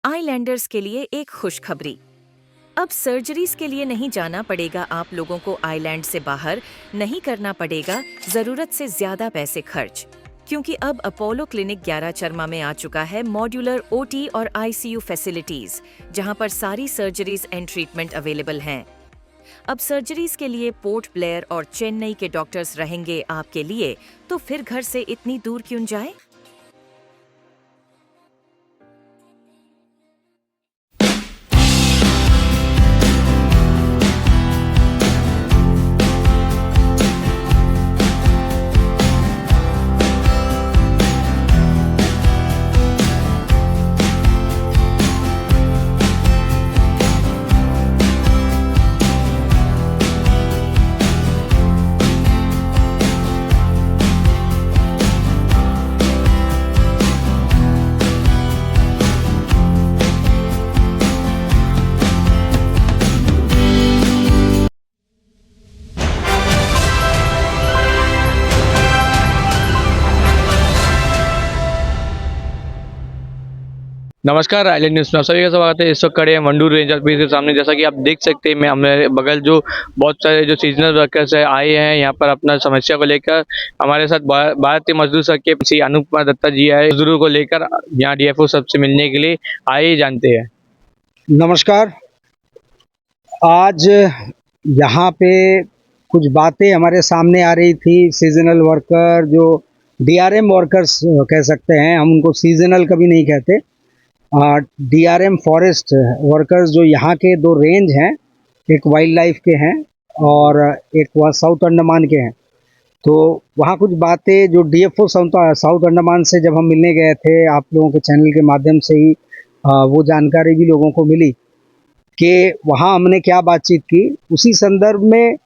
Islanders के लिए एक खुशखबरी। अब सर्जरीज के लिए नहीं जाना पड़ेगा आप लोगों को, आइलैंड से बाहर नहीं करना पड़ेगा जरूरत से ज्यादा पैसे खर्च, क्योंकि अब अपोलो क्लिनिक 11 चरमा में आ चुका है मॉड्यूलर ओटी और आईसीयू फैसिलिटीज, जहां पर सारी सर्जरीज एंड ट्रीटमेंट अवेलेबल हैं। अब सर्जरीज के लिए पोर्ट ब्लेयर और चेन्नई के डॉक्टर्स रहेंगे आपके लिए, तो फिर घर से इतनी दूर क्यों जाए। नमस्कार, आइलैंड न्यूज़ में आप सभी का स्वागत है। इस वक्त खड़े हैं वंडूर रेंज ऑफिस के सामने। जैसा कि आप देख सकते हैं, मैं हमारे बगल जो बहुत सारे जो सीजनल वर्कर्स है आए हैं यहाँ पर अपना समस्या को लेकर। हमारे साथ भारतीय मजदूर संघ के श्री अनुपमा दत्ता जी आए, मजदूरों को लेकर यहाँ डीएफओ सबसे मिलने के लिए आए, जानते हैं। नमस्कार। आज यहाँ पे कुछ बातें हमारे सामने आ रही थी। सीजनल वर्कर जो डीआरएम वर्कर्स कह सकते हैं, हम उनको सीजनल कभी नहीं कहते। डीआरएम फॉरेस्ट वर्कर्स जो यहाँ के दो रेंज हैं, एक वाइल्ड लाइफ के हैं और एक वहाँ साउथ अंडमान के हैं। तो वहाँ कुछ बातें जो डीएफओ साउथ अंडमान से जब हम मिलने गए थे, आप लोगों के चैनल के माध्यम से ही वो जानकारी भी लोगों को मिली कि वहाँ हमने क्या बातचीत की। उसी संदर्भ में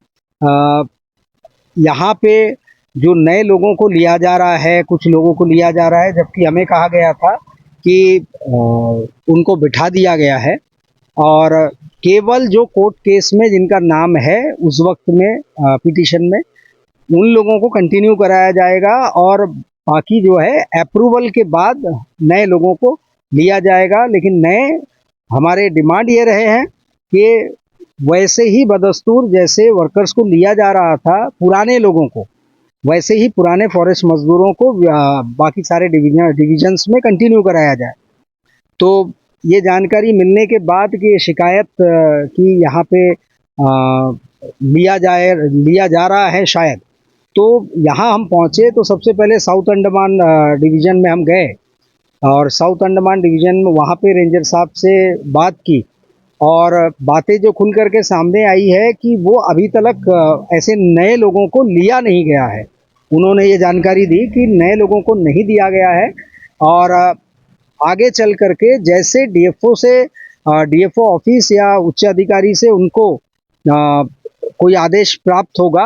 यहाँ पे जो नए लोगों को लिया जा रहा है, कुछ लोगों को लिया जा रहा है, जबकि हमें कहा गया था कि उनको बिठा दिया गया है और केवल जो कोर्ट केस में जिनका नाम है उस वक्त में पिटीशन में, उन लोगों को कंटिन्यू कराया जाएगा और बाकी जो है अप्रूवल के बाद नए लोगों को लिया जाएगा। लेकिन नए हमारे डिमांड ये रहे हैं कि वैसे ही बदस्तूर जैसे वर्कर्स को लिया जा रहा था पुराने लोगों को, वैसे ही पुराने फॉरेस्ट मजदूरों को बाकी सारे डिविजन्स में कंटिन्यू कराया जाए। तो ये जानकारी मिलने के बाद कि शिकायत की यहाँ पे लिया जा रहा है शायद, तो यहाँ हम पहुँचे तो सबसे पहले साउथ अंडमान डिवीज़न में हम गए और साउथ अंडमान डिवीज़न में वहाँ पे रेंजर साहब से बात की और बातें जो खुल करके सामने आई है कि वो अभी तक ऐसे नए लोगों को लिया नहीं गया है। उन्होंने ये जानकारी दी कि नए लोगों को नहीं दिया गया है और आगे चल करके जैसे डीएफओ ऑफिस या उच्च अधिकारी से उनको कोई आदेश प्राप्त होगा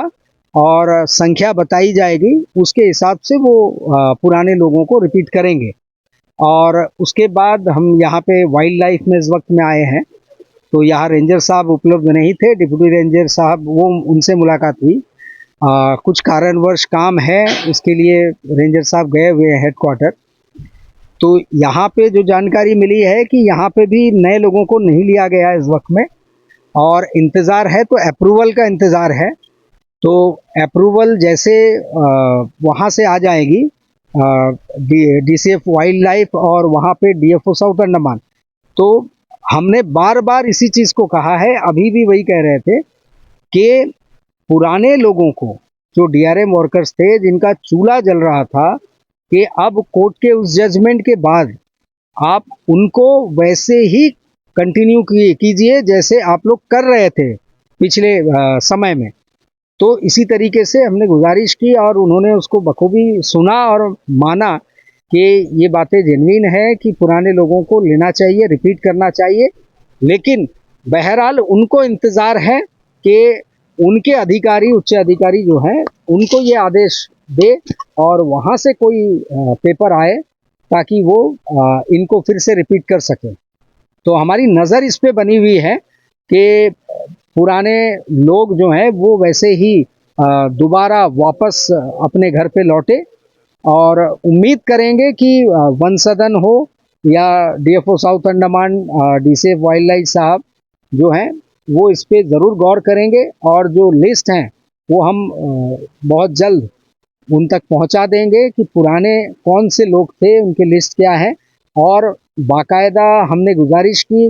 और संख्या बताई जाएगी, उसके हिसाब से वो पुराने लोगों को रिपीट करेंगे। और उसके बाद हम यहाँ पे वाइल्ड लाइफ में इस वक्त में आए हैं, तो यहाँ रेंजर साहब उपलब्ध नहीं थे, डिप्टी रेंजर साहब, वो उनसे मुलाकात हुई। कुछ कारणवश काम है, इसके लिए रेंजर साहब गए हुए हैं हेडक्वार्टर। तो यहाँ पे जो जानकारी मिली है कि यहाँ पे भी नए लोगों को नहीं लिया गया इस वक्त में और इंतज़ार है, तो अप्रूवल का इंतज़ार है। तो अप्रूवल जैसे वहाँ से आ जाएगी डीसीएफ वाइल्ड लाइफ और वहाँ पे डीएफओ साउथ अंडमान, तो हमने बार बार इसी चीज़ को कहा है, अभी भी वही कह रहे थे कि पुराने लोगों को, जो डीआरएम वर्कर्स थे जिनका चूल्हा जल रहा था, कि अब कोर्ट के उस जजमेंट के बाद आप उनको वैसे ही कंटिन्यू कीजिए जैसे आप लोग कर रहे थे पिछले समय में। तो इसी तरीके से हमने गुजारिश की और उन्होंने उसको बखूबी सुना और माना कि ये बातें जेन्युइन है कि पुराने लोगों को लेना चाहिए, रिपीट करना चाहिए। लेकिन बहरहाल उनको इंतज़ार है कि उनके अधिकारी, उच्च अधिकारी जो हैं, उनको ये आदेश दे और वहाँ से कोई पेपर आए ताकि वो इनको फिर से रिपीट कर सकें। तो हमारी नज़र इस पे बनी हुई है कि पुराने लोग जो हैं वो वैसे ही दोबारा वापस अपने घर पे लौटे और उम्मीद करेंगे कि वन सदन हो या DFO south Andaman DCF wild life साहब जो हैं वो इस पे ज़रूर गौर करेंगे और जो लिस्ट हैं वो हम बहुत जल्द उन तक पहुंचा देंगे कि पुराने कौन से लोग थे, उनकी लिस्ट क्या है। और बाकायदा हमने गुजारिश की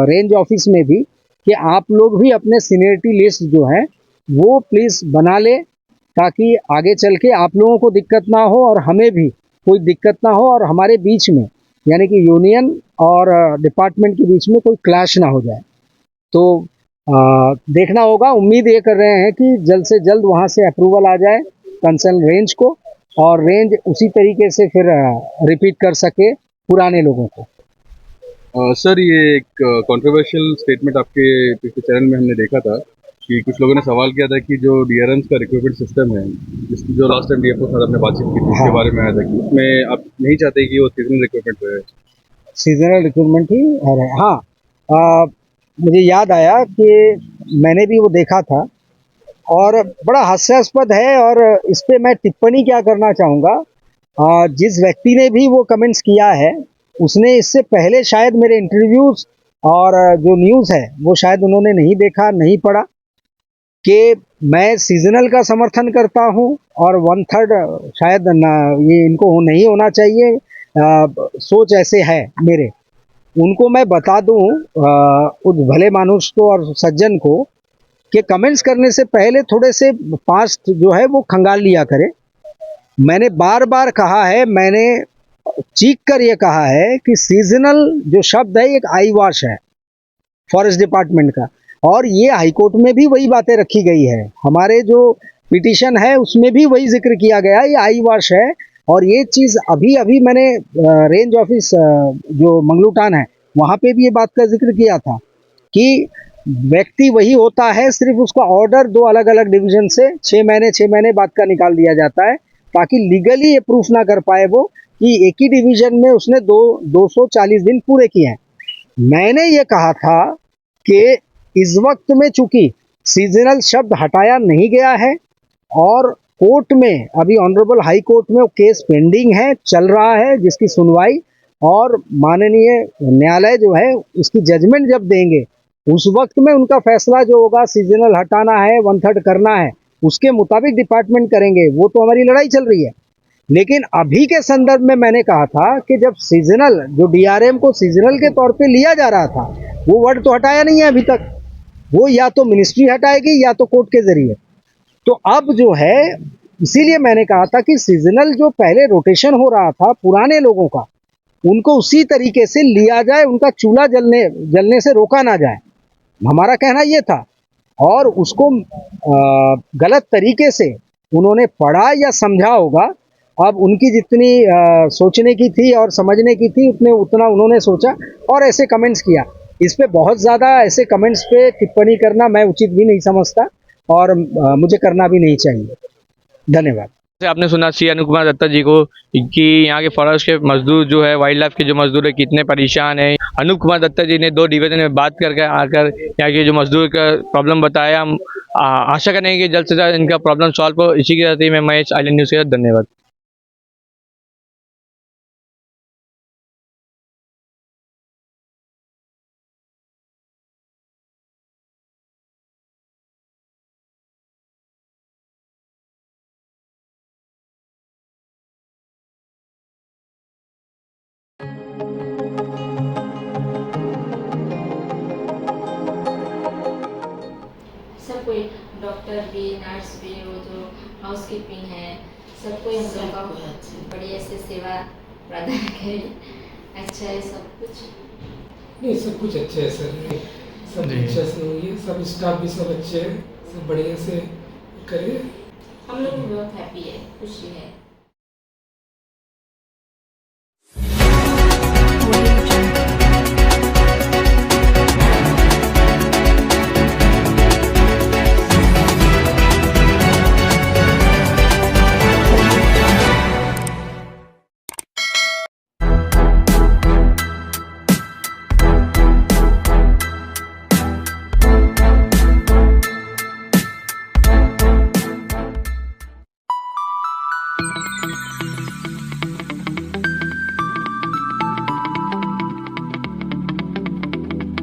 रेंज ऑफिस में भी कि आप लोग भी अपने सीनियरिटी लिस्ट जो है वो प्लीज़ बना ले, ताकि आगे चल के आप लोगों को दिक्कत ना हो और हमें भी कोई दिक्कत ना हो और हमारे बीच में यानी कि यूनियन और डिपार्टमेंट के बीच में कोई क्लैश ना हो जाए। तो देखना होगा, उम्मीद ये कर रहे हैं कि जल्द से जल्द वहाँ से अप्रूवल आ जाए कंसर्न रेंज को और रेंज उसी तरीके से फिर रिपीट कर सके पुराने लोगों को। सर, ये एक कंट्रोवर्शियल स्टेटमेंट आपके पिछले चैनल में हमने देखा था कि कुछ लोगों ने सवाल किया था कि जो डीआरएम्स का रिक्रूटमेंट सिस्टम है, जिसकी जो लास्ट टाइम डीएफओ साथ आपने बातचीत की थी, उसके बारे में आया था कि उसमें आप नहीं चाहते कि वो सीजनल रिक्रूटमेंट रहे। सीजनल रिक्रूटमेंट ही है। हाँ, मुझे याद आया कि मैंने भी वो देखा था और बड़ा हास्यास्पद है और इस पे मैं टिप्पणी क्या करना चाहूँगा। जिस व्यक्ति ने भी वो कमेंट्स किया है उसने इससे पहले शायद मेरे इंटरव्यूज़ और जो न्यूज़ है वो शायद उन्होंने नहीं देखा, नहीं पढ़ा कि मैं सीजनल का समर्थन करता हूँ और 1/3 शायद ना, ये इनको नहीं होना चाहिए। सोच ऐसे है मेरे, उनको मैं बता दूँ उस भले मानुष को और सज्जन को कि कमेंट्स करने से पहले थोड़े से पास्ट जो है वो खंगाल लिया करे। मैंने बार बार कहा है, मैंने चीख कर ये कहा है कि सीजनल जो शब्द है एक आई वॉश है फॉरेस्ट डिपार्टमेंट का, और ये हाईकोर्ट में भी वही बातें रखी गई है, हमारे जो पिटीशन है उसमें भी वही जिक्र किया गया, ये आई वॉश है। और ये चीज़ अभी मैंने रेंज ऑफिस जो मंगलूटान है वहाँ पे भी ये बात का जिक्र किया था कि व्यक्ति वही होता है, सिर्फ उसका ऑर्डर 2 अलग अलग डिवीज़न से 6 महीने बाद का निकाल दिया जाता है, ताकि लीगली ये प्रूफ ना कर पाए वो कि एक ही डिवीज़न में उसने 240 दिन पूरे किए हैं। मैंने ये कहा था कि इस वक्त में चूंकि सीजनल शब्द हटाया नहीं गया है और कोर्ट में अभी ऑनरेबल हाई कोर्ट में वो केस पेंडिंग है, चल रहा है, जिसकी सुनवाई और माननीय न्यायालय जो है उसकी जजमेंट जब देंगे उस वक्त में उनका फैसला जो होगा, सीजनल हटाना है 1/3 करना है, उसके मुताबिक डिपार्टमेंट करेंगे। वो तो हमारी लड़ाई चल रही है। लेकिन अभी के संदर्भ में मैंने कहा था कि जब सीजनल जो डीआरएम को सीजनल के तौर पे लिया जा रहा था, वो वर्ड तो हटाया नहीं है अभी तक, वो या तो मिनिस्ट्री हटाएगी या तो कोर्ट के जरिए। तो अब जो है, इसीलिए मैंने कहा था कि सीजनल जो पहले रोटेशन हो रहा था पुराने लोगों का, उनको उसी तरीके से लिया जाए, उनका चूल्हा जलने से रोका ना जाए, हमारा कहना ये था। और उसको गलत तरीके से उन्होंने पढ़ा या समझा होगा। अब उनकी जितनी सोचने की थी और समझने की थी उतना उन्होंने सोचा और ऐसे कमेंट्स किया। इस पे बहुत ज़्यादा ऐसे कमेंट्स पे टिप्पणी करना मैं उचित भी नहीं समझता और मुझे करना भी नहीं चाहिए। धन्यवाद। जैसे आपने सुना सी अनुकुमार दत्ता जी को कि यहाँ के फॉरेस्ट के मजदूर जो है, वाइल्ड लाइफ के जो मजदूर है कितने परेशान हैं। अनुकुमार दत्ता जी ने 2 डिवीजन में बात करके आकर यहाँ के जो मजदूर का प्रॉब्लम बताया। हम आशा करेंगे कि जल्द से जल्द इनका प्रॉब्लम सॉल्व हो। इसी के साथ ही मैं महेश, आइलैंड न्यूज़ के साथ, धन्यवाद। सब कोई, डॉक्टर भी, नर्स भी, वो जो हाउस कीपिंग है, सबको हम लोग का बढ़िया से सेवा प्रदान करें। अच्छा है सब कुछ। नहीं, सब कुछ अच्छा है सर, सब अच्छा से हुई है, सब स्टाफ भी सब अच्छे हैं, सब बढ़िया से करिए। हम लोग बहुत हैप्पी है, खुशी है।